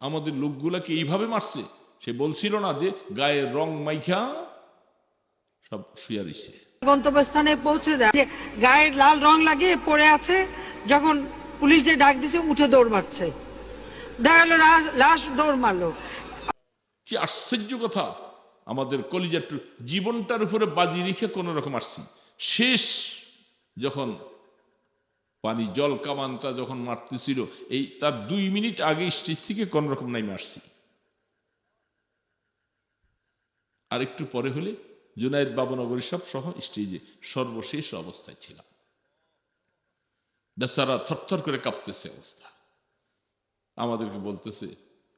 আমাদের লোকগুলাকে এইভাবে মারছে। সে বলছিল না যে গায়ের রং মাইখা সব শুয়ে রইছে। গন্তব্যস্থানে পৌঁছে দেয় যে গায়ের লাল রং লাগিয়ে পড়ে আছে, যখন পুলিশ যে ডাক দিছে উঠে দৌড় মারছে, দেখা গেল লাশ দৌড় মারলো। কি আশ্চর্য কথা! আমাদের কলিজার জীবনটার উপরে বাজি রেখে কোন রকম আসছি। শেষ যখন পানি জল কামানটা যখন মারতেছিল, এই তার 2 মিনিট আগে স্টেজ থেকে কোন রকম নাইমে আসছি। আর একটু পরে হলে জুনায়েদ বাবুনগরী সব সহ স্টেজে সর্বশেষ অবস্থায় ছিলাম। বেচারা থরথর করে কাঁপতেছে অবস্থা। আমাদেরকে বলতেছে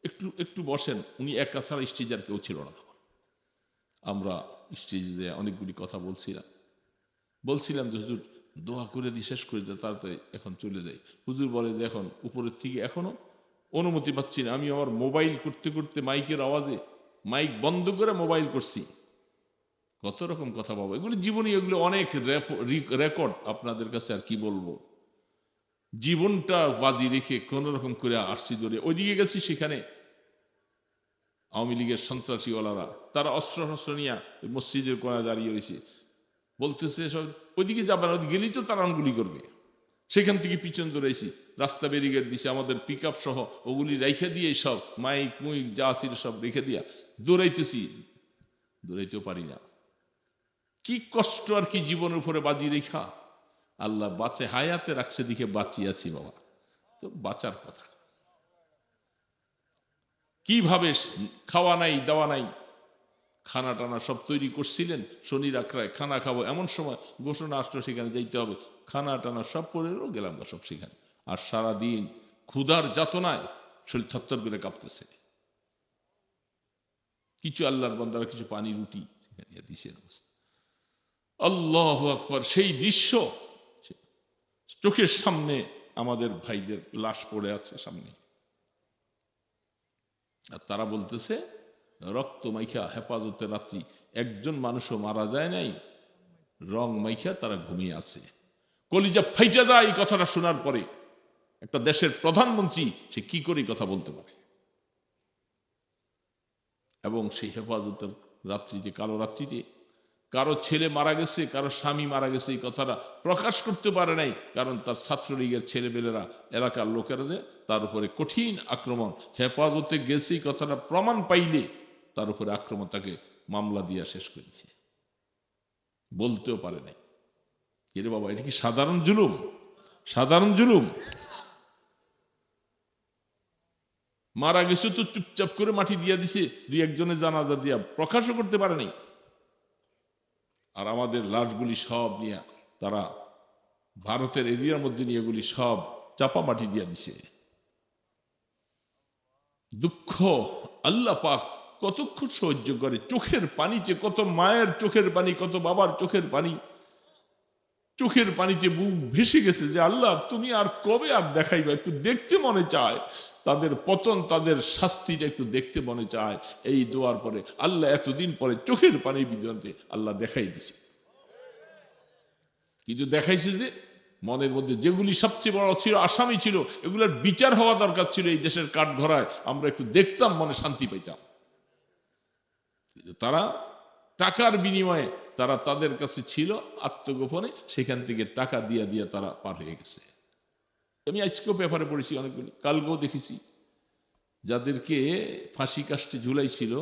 একটু একটু বসেন। উনি একা ছাড়া স্টেজে আর কেউ ছিল না। আমরা স্টেজে যে অনেকগুলি কথা বলছিলাম যে হুজুর দোয়া করে দিয়ে শেষ করে দেয়, তাড়াতাড়ি এখন চলে যাই। হুজুর বলে যে এখন উপরের থেকে এখনো অনুমতি পাচ্ছি না। আমি আমার মোবাইল করতে করতে মাইকের আওয়াজে মাইক বন্ধ করে মোবাইল করছি। কত রকম কথা পাবো, এগুলি জীবনী, এগুলো অনেক রেকর্ড আপনাদের কাছে আর কি বলবো। জীবনটা বাজি রেখে কোন রকম করে আসছি ধরে ওইদিকে গেছি। সেখানে আওয়ামী লীগের সন্ত্রাসীওয়ালারা তারা অস্ত্র শস্ত্র নিয়ে মসজিদের কোণায় দাঁড়িয়ে রয়েছে। বলতেছে সব ওইদিকে যাবে না, গেলেই তো তারা গুলি করবে। সেখান থেকে পিছন দৌড়াইছি, রাস্তা ব্যারিকেড দিছে, আমাদের পিক আপ সহ ওগুলি রেখে দিয়ে সব মাইক মুইক যা ছিল সব রেখে দিয়া দৌড়াইতেছি, দৌড়াইতেও পারি না। কি কষ্ট আর কি জীবনের উপরে বাজি রেখা। আল্লাহ বাঁচে হায়াতে রাখছে দিকে বাঁচিয়েছি বাবা। তো বাঁচার কথা কিভাবে, খাওয়া নাই দাওয়া নাই, খানা টানা সব তৈরি করছিলেন শনির আখড়ায় খানা খাবো, এমন সময় ঘোষণা আসলো সেখানে যাইতে হবে। খানা টানা সব পড়েও গেলাম না সব সেখানে। আর সারাদিন ক্ষুধার যাতনায় শরীর থরথর করে কাঁপতেছে। কিছু আল্লাহর বান্দারা কিছু পানি রুটি সেখানে দিছেন অবস্থা। আল্লাহু আকবার! সেই দৃশ্য চোখের সামনে, আমাদের ভাইদের লাশ পড়ে আছে সামনে, আর তারা বলতেছে রক্ত মাইখা হেফাজতে রাত্রি, একজন মানুষও মারা যায় নাই, রং মাইখা তারা ঘুমিয়ে আছে। কলিজা ফাইটা যায় এই কথাটা শোনার পরে। একটা দেশের প্রধানমন্ত্রী সে কি করে কথা বলতে পারে? এবং সেই হেফাজতের রাত্রিতে, কালো রাত্রিতে কারো ছেলে মারা গেছে, কারো স্বামী মারা গেছে, এই কথাটা প্রকাশ করতে পারে নাই, কারণ তার ছাত্রলীগের ছেলেমেয়েরা, এলাকার লোকেরা যে তার উপরে কঠিন আক্রমণ, হেফাজতে গেছে এই কথাটা প্রমাণ পাইলে তার উপরে আক্রমণ, তাকে মামলা দিয়া শেষ করেছে, বলতেও পারে নাই। কিরে বাবা, এটা কি সাধারণ জুলুম? সাধারণ জুলুম? মারা গেছে তো চুপচাপ করে মাটি দিয়া দিছে, 2-1 জনের জানাজা দিয়া প্রকাশও করতে পারে নাই। আর আমাদের লাশগুলি সব নিয়ে তারা ভারতের এরিয়ার মধ্যে নিয়ে এগুলি সব চাপা মাটি দিয়া দিছে। দুঃখ আল্লাহ পাক কতক্ষণ সহ্য করে, চোখের পানিতে, কত মায়ের চোখের পানি, কত বাবার চোখের পানি, চোখের পানিতে বুক ভেসে গেছে যে আল্লাহ তুমি আর কবে আর দেখাইবা, একটু দেখতে মনে চায় তাদের পতন, তাদের শাস্তিটা একটু দেখতে মনে চায়। এই দোয়ার পরে আল্লাহ এতদিন পরে চোখের পানির বিধানতে আল্লাহ দেখাই দিছে। কিন্তু দেখাইছে যে মনের মধ্যে যেগুলি সবচেয়ে বড় ছিল, আসামি ছিল, এগুলোর বিচার হওয়া দরকার ছিল এই দেশের কাঠগড়ায়, আমরা একটু দেখতাম, মনে শান্তি পাইতাম। তারা টাকার বিনিময়ে, তারা তাদের কাছে ছিল আত্মগোপনে, সেখান থেকে টাকা দিয়া দিয়া তারা পার হয়ে গেছে। আমি আজকেও পেপারে পড়েছি অনেকগুলি, কালকেও দেখেছি, যাদেরকে ফাঁসি কাস্টে ঝুলাইছিল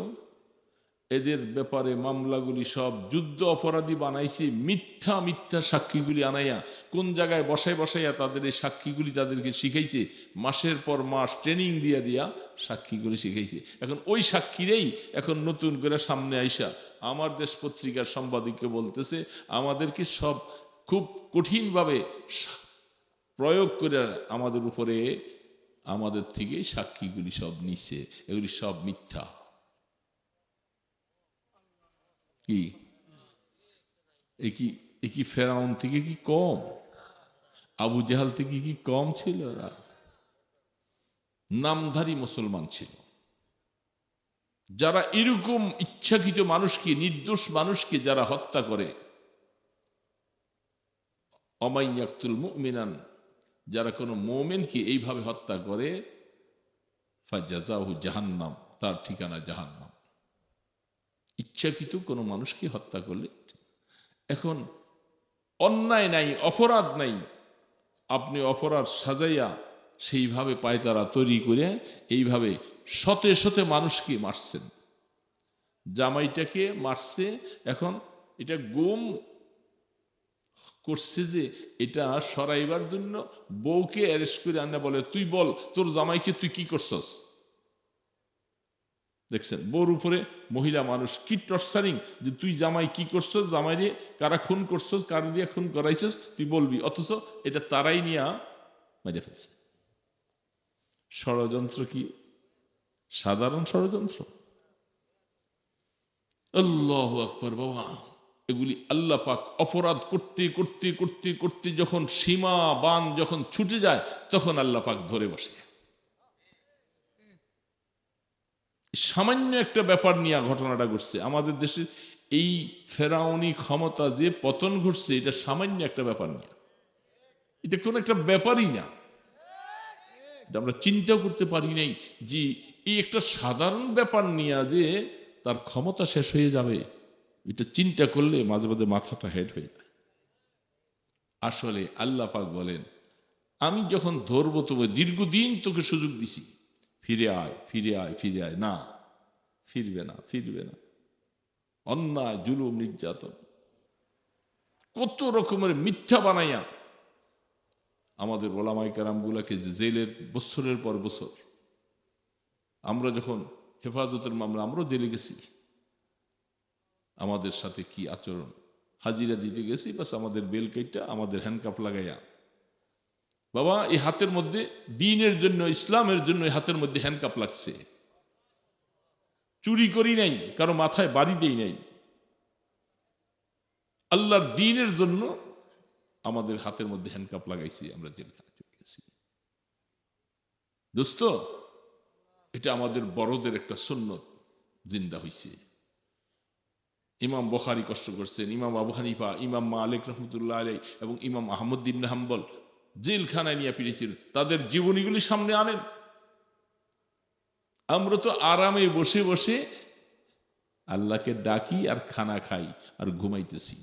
এদের ব্যাপারে মামলাগুলি সব যুদ্ধ অপরাধী বানাইছে, মিথ্যা মিথ্যা সাক্ষীগুলি আনাইয়া কোন জায়গায় বসাইয়া তাদের এই সাক্ষীগুলি তাদেরকে শিখাইছে, মাসের পর মাস ট্রেনিং দিয়া দিয়া সাক্ষীগুলি শিখাইছে। এখন ওই সাক্ষীরাই এখন নতুন করে সামনে আইসা আমার দেশ পত্রিকার সাংবাদিককে বলতেছে আমাদেরকে সব খুব কঠিনভাবে প্রয়োগ করে আমাদের উপরে, আমাদের থেকে সাক্ষীগুলি সব নিচ্ছে, এগুলি সব মিথ্যা। কি কি ফেরাউন থেকে কি কম? আবু জাহাল থেকে কি কম ছিল? নামধারী মুসলমান ছিল, যারা এরকম ইচ্ছাকৃত মানুষকে, নির্দোষ মানুষকে যারা হত্যা করে, অমাইয়াকতুল মুমিনান, যারা কোনো মুমিনকে এইভাবে হত্যা করে, ফাজাযাহু জাহান্নাম, তার ঠিকানা জাহান্নাম। ইচ্ছাকৃত কোনো মানুষকে হত্যা করলে, এখন অন্যায় নাই, অপরাধ নাই, আপনি অপরাধ সাজাইয়া সেইভাবে পায়তারা তৈরি করে এইভাবে শতে শতে মানুষকে মারছেন। জামাইটাকে মারছে, এখন এটা গুম করছে যে এটা সরাইবার জন্য বউকে অ্যারেস্ট করে আনা, বলে তুই বল তোর জামাইকে তুই কি করছস। দেখছেন বউর উপরে মহিলা মানুষ কি টর্চারিং, যে তুই জামাই কি করছস, জামাইরে কারা খুন করছস, কারা দিয়ে খুন করাইছস তুই বলবি, অথচ এটা তারাই নিয়ে মেরে ফেলছে। ষড়যন্ত্র কি সাধারণ ষড়যন্ত্র? আল্লাহু আকবার। বাবা, এগুলি আল্লাহ পাক অপরাধ করতে করতে করতে করতে যখন সীমা বান যখন ছুটে যায়, তখন আল্লাহ পাক ধরে বসে। সামান্য একটা ব্যাপার নিয়ে ঘটনাটা ঘটছে আমাদের দেশে, এই ফেরাউনি ক্ষমতা যে পতন ঘটছে, এটা সামান্য একটা ব্যাপার নিয়ে, এটা কোন একটা ব্যাপারই না। আমরা চিন্তা করতে পারি নাই যে এই একটা সাধারণ ব্যাপার নিয়ে যে তার ক্ষমতা শেষ হয়ে যাবে, এটা চিন্তা করলে মাঝে মাঝে মাথাটা হেড হয়ে যায়। আসলে আল্লাহ পাক বলেন, আমি যখন ধরবো তবে দীর্ঘদিন তোকে সুযোগ দিছি, ফিরে আয় ফিরে আয় ফিরে আয়, না ফিরবে না, ফিরবে না। অন্যায় জুলুম নির্যাতন কত রকমের মিথ্যা বানাইয়া আমাদের ওলামায়ে কেরামগুলাকে জেলের বছরের পর বছর। আমরা যখন হেফাজতের মামলা, আমরাও জেলে গেছি, আমাদের সাথে কি আচরণ, হাজিরা দিতে গেছি, বাস আমাদের বেল কেটটা আমাদের হ্যান্ডকাপ লাগাইয়া, বাবা এই হাতের মধ্যে দ্বীনের জন্য, ইসলামের জন্য এই হাতের মধ্যে হ্যান্ডকাপ লাগছে, চুরি করি নাই, কারো মাথায় বাড়ি দেই নাই, আল্লাহর দ্বীনের জন্য আমাদের হাতের মধ্যে হ্যান্ডকাপ লাগাইছি, আমরা জেলখানে চলে গেছি। দোস্ত, এটা আমাদের বড়দের একটা সুন্নত জিন্দা হইছে। ইমাম বুখারী কষ্ট করছেন, ইমাম আবু হানিফা, ইমাম মালিক রহমতুল্লাহ আলাইহি এবং ইমাম আহমদ ইবনে হাম্বল জেলখানায় নিয়ে ফিরেছিল। তাদের জীবনীগুলি সামনে আনেন। আমরা তো আরামে বসে বসে আল্লাহকে ডাকি আর খানা খাই আর ঘুমাইতেছি।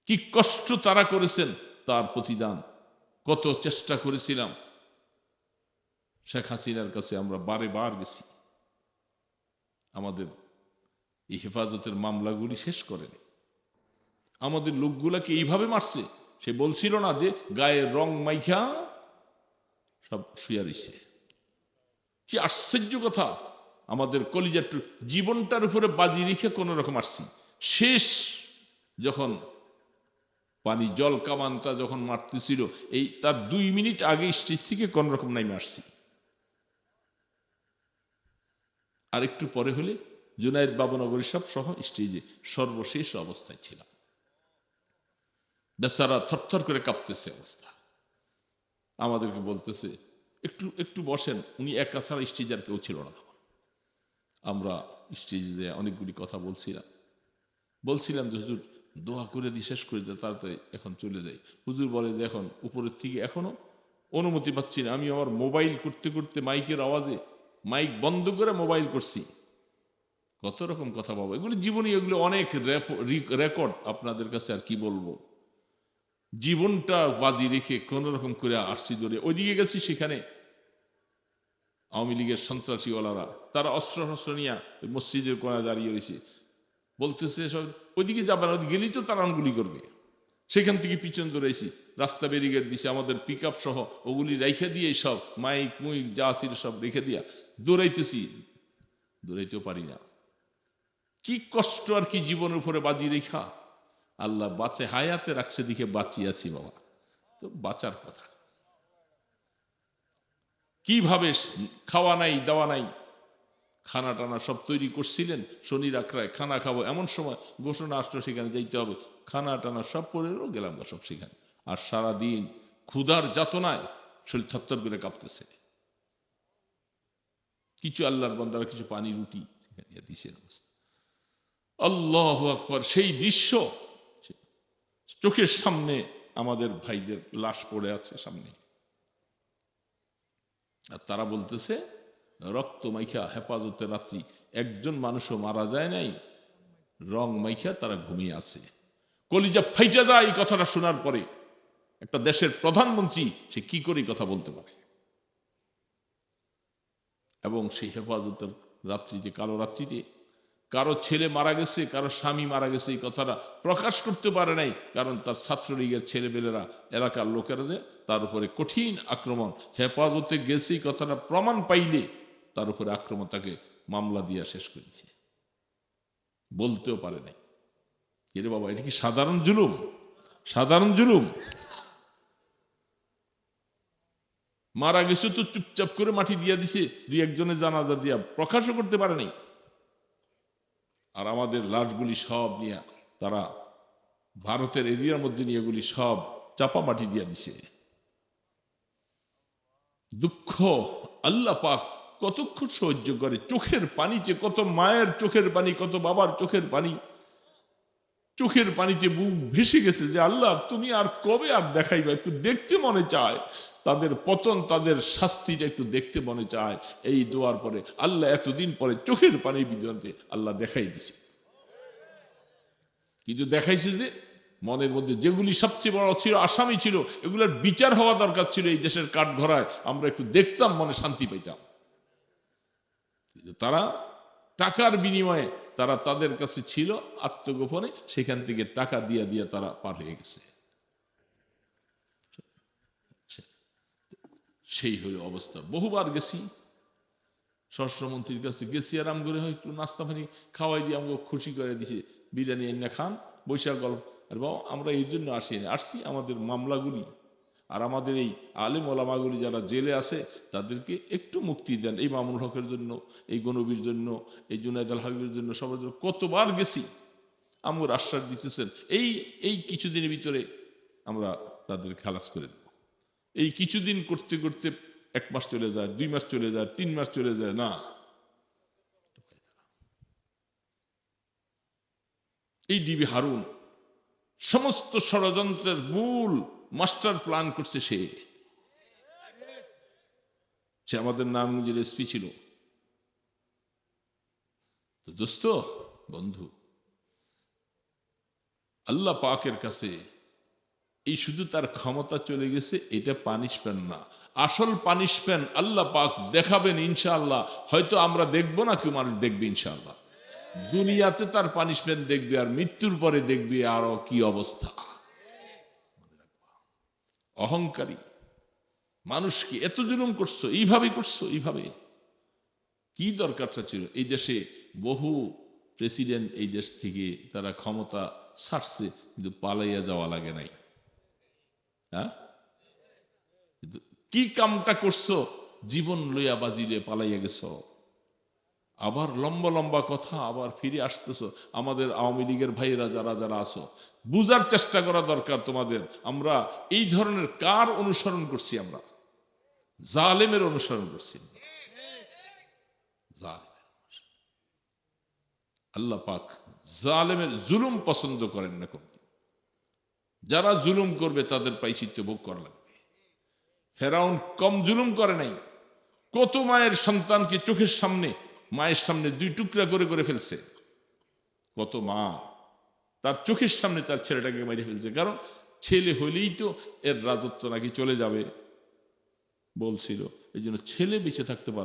কি কষ্ট তারা করেছেন, তার প্রতিদান কত চেষ্টা করেছিলাম। শেখ হাসিনার কাছে আমরা বারে বার গেছি, আমাদের এই হেফাজতের মামলাগুলি শেষ করেন। আমাদের লোকগুলাকে এইভাবে মারছে, সে বলছিল না যে গায়ের রং মাইখা সব শুয়ে রইছে। কি আশ্চর্য কথা, আমাদের কলিজার জীবনটার উপরে বাজি রেখে কোন রকম আসছি। শেষ যখন পানি জল কামানটা যখন মারতেছিল, এই তার 2 মিনিট আগে স্টেজ থেকে কোন রকম নাইমে আসছি। আর একটু পরে হলে জুনায়েদ বাবুনগরী সব সহ স্টেজে সর্বশেষ অবস্থায় ছিলাম। বেচারা থরথর করে কাঁপতেছে অবস্থা। আমাদেরকে বলতেছে একটু একটু বসেন, উনি একা ছাড়া স্টেজে আর কেউ ছিল না। আমরা স্টেজে অনেকগুলি কথা বলছিলাম যে হুজুর দোয়া করে দিয়ে শেষ করে দেয়, তাড়াতাড়ি এখন চলে যাই। হুজুর বলে যে এখন উপরের থেকে এখনো অনুমতি পাচ্ছি না। আমি আমার মোবাইল করতে করতে মাইকের আওয়াজে মাইক বন্ধ করে মোবাইল করছি। কত রকম কথা বাবা, এগুলো জীবনী, এগুলো অনেক রেকর্ড আপনাদের কাছে আর কি বলবো। জীবনটা বাজি রেখে কোন রকম করে আসছি ধরে ওইদিকে গেছি, সেখানে আওয়ামী লীগের সন্ত্রাসীওয়ালারা তারা অস্ত্র শস্ত্র নিয়ে ওই মসজিদের কোণায় দাঁড়িয়ে রয়েছে, বলতেছে সব ওইদিকে যাবেন, ওই গেলেই তো তারা গুলি করবে। সেখান থেকে পিছন দৌড়াইছি, রাস্তা ব্যারিকেড দিছে, আমাদের পিক আপ সহ ওগুলি রেখে দিয়ে সব মাইক মুইক যা ছিল সব রেখে দিয়া দৌড়াইতেছি, দৌড়াইতেও পারি না। কি কষ্ট আর কি জীবনের উপরে বাজি রেখা। আল্লাহ বাঁচে হায়াতে রাখছে দিকে বাঁচিয়েছি বাবা, তো বাঁচার কথা। কিভাবে খাওয়া নাই দাওয়া নাই, খানা টানা সব তৈরি করছিলেন, শনি রাখরায় খানা খাবো, এমন সময় ঘোষণা আসলো সেখানে যাইতে হবে, খানা টানা সব পড়েও গেলাম সব সেখানে। আর সারাদিন ক্ষুধার যাতনায় শরীর থরথর করে কাঁপতেছে। কিছু আল্লাহর বান্দারা কিছু পানি রুটি সেখানে দিছে অবস্থা। আল্লাহু আকবার, সেই দৃশ্য চোখের সামনে, আমাদের ভাইদের লাশ পড়ে আছে সামনে। আর তারা বলতেছে রক্ত মাইখা হেফাজতের রাত্রি, একজন মানুষও মারা যায় নাই, রং মাইখা তারা ঘুমিয়ে আছে। কলিজা ফাইটা যায় এই কথাটা শোনার পরে। একটা দেশের প্রধানমন্ত্রী সে কি করে কথা বলতে পারে? এবং সেই হেফাজতের রাত্রিতে, কালো রাত্রিতে কারো ছেলে মারা গেছে, কারো স্বামী মারা গেছে, এই কথাটা প্রকাশ করতে পারে নাই, কারণ তার ছাত্রলীগের ছেলেপেলেরা, এলাকার লোকেরা যে তার উপরে কঠিন আক্রমণ, হেফাজতে গেছে এই কথাটা প্রমাণ পাইলে তার উপরে আক্রমণ, তাকে মামলা দিয়া শেষ করেছে, বলতেও পারে নাই। এরে বাবা, এটা কি সাধারণ জুলুম? সাধারণ জুলুম? মারা গেছে তো চুপচাপ করে মাটি দিয়া দিছে, দুই একজনের জানাজা দিয়া প্রকাশও করতে পারে নাই। আর আমাদের লাশগুলি সব নিয়ে তারা ভারতের এরিয়ার মধ্যে নিয়ে এগুলি সব চাপা মাটি দিয়া দিছে। দুঃখ আল্লাহ পাক কতক্ষণ সহ্য করে? চোখের পানিতে, কত মায়ের চোখের পানি, কত বাবার চোখের পানি, চোখের পানিতে বুক ভেসে গেছে যে আল্লাহ তুমি আর কবে আর দেখাইবা? একটু দেখতে মনে চায় তাদের পতন, তাদের শাস্তিটা একটু দেখতে মনে চায়। এই দোয়ার পরে আল্লাহ এতদিন পরে চোখের পানি বিধানতে আল্লাহ দেখাই দিছে। কিন্তু দেখাইছে যে মনের মধ্যে যেগুলি সবচেয়ে বড় ছিল, আসামি ছিল, এগুলোর বিচার হওয়া দরকার ছিল। এই দেশের কাঠগড়ায় আমরা একটু দেখতাম, মনে শান্তি পাইতাম। তারা টাকার বিনিময়ে, তারা তাদের কাছে ছিল আত্মগোপনে, সেখান থেকে টাকা দিয়া দিয়া তারা পার হয়ে গেছে। সেই হলো অবস্থা। বহুবার গেছি স্বরাষ্ট্রমন্ত্রীর কাছে, গেছি আরাম করে, হয় একটু নাস্তা পানি খাওয়াই দিয়ে আমাকে খুশি করে দিছে, বিরিয়ানি এনে খান, বৈশাখ গল্প। আর বাবা, আমরা এই জন্য আসছি আমাদের মামলাগুলি আর আমাদের এই আলেম ওলামাগুলি যারা জেলে আছে তাদেরকে একটু মুক্তি দেন। এই মামুনুল হকের জন্য, এই গনবীর জন্য, এই জুনায়েদ আল হাবিবের জন্য, সবার জন্য কতবার গেছি। আমর আশ্বাস দিতেছেন এই কিছুদিনের ভিতরে আমরা তাদের খালাস করে দেব। এই কিছুদিন করতে করতে 1 মাস চলে যায়, 2 মাস চলে যায়, 3 মাস চলে যায়, না। এই ডিবি হারুন সমস্ত ষড়যন্ত্রের মূল মাস্টার প্ল্যান করছে। সে আমাদের নারায়ণগঞ্জের এসপি ছিল। তো দোস্ত, বন্ধু, আল্লাহ পাকের কাছে এই শুধু তার ক্ষমতা চলে গেছে, এটা পানিশমেন্ট না। আসল পানিশমেন্ট আল্লাহ পাক দেখাবেন ইনশাআল্লাহ। হয়তো আমরা দেখবো না, কেউ মানুষ দেখবে ইনশাআল্লাহ। দুনিয়াতে তার পানিশমেন্ট দেখবে, আর মৃত্যুর পরে দেখবে আরো কি অবস্থা। অহংকারী মানুষকে এত জুলুম করছো, এইভাবে করছো, এইভাবে কি দরকারটা ছিল? এই দেশে বহু প্রেসিডেন্ট এই দেশ থেকে তারা ক্ষমতা ছাড়ছে, কিন্তু পালাইয়া যাওয়া লাগে নাই। হ্যাঁ, কি কামটা করছো? জীবন লইয়া বাজিলে পালাইয়া গেছ, আবার লম্বা লম্বা কথা, আবার ফিরে আসতেছো। আমাদের আওয়ামী লীগের ভাইয়েরা যারা যারা আছো, বুঝার চেষ্টা করা দরকার তোমাদের। আমরা এই ধরনের কার অনুসরণ করছি? আমরা জালেমের অনুসরণ করছি। আল্লাহ পাক জালেমের জুলুম পছন্দ করেন না। কোন যারা জুলুম করবে তাদের প্রায়শ্চিত্ত ভোগ করা লাগবে। ফেরাউন কম জুলুম করে নাই। কত মায়ের সন্তানকে চোখের সামনে, মায়ের সামনে 2 টুকরা করে করে ফেলছে। কত মা তার চোখের সামনে তার ছেলেটাকে মেরে ফেলছে, কারণ ছেলে হলেই তো এর রাজত্ব নাকি চলে যাবে বলছিল। এই জন্য ছেলে বেঁচে থাকতে পারে।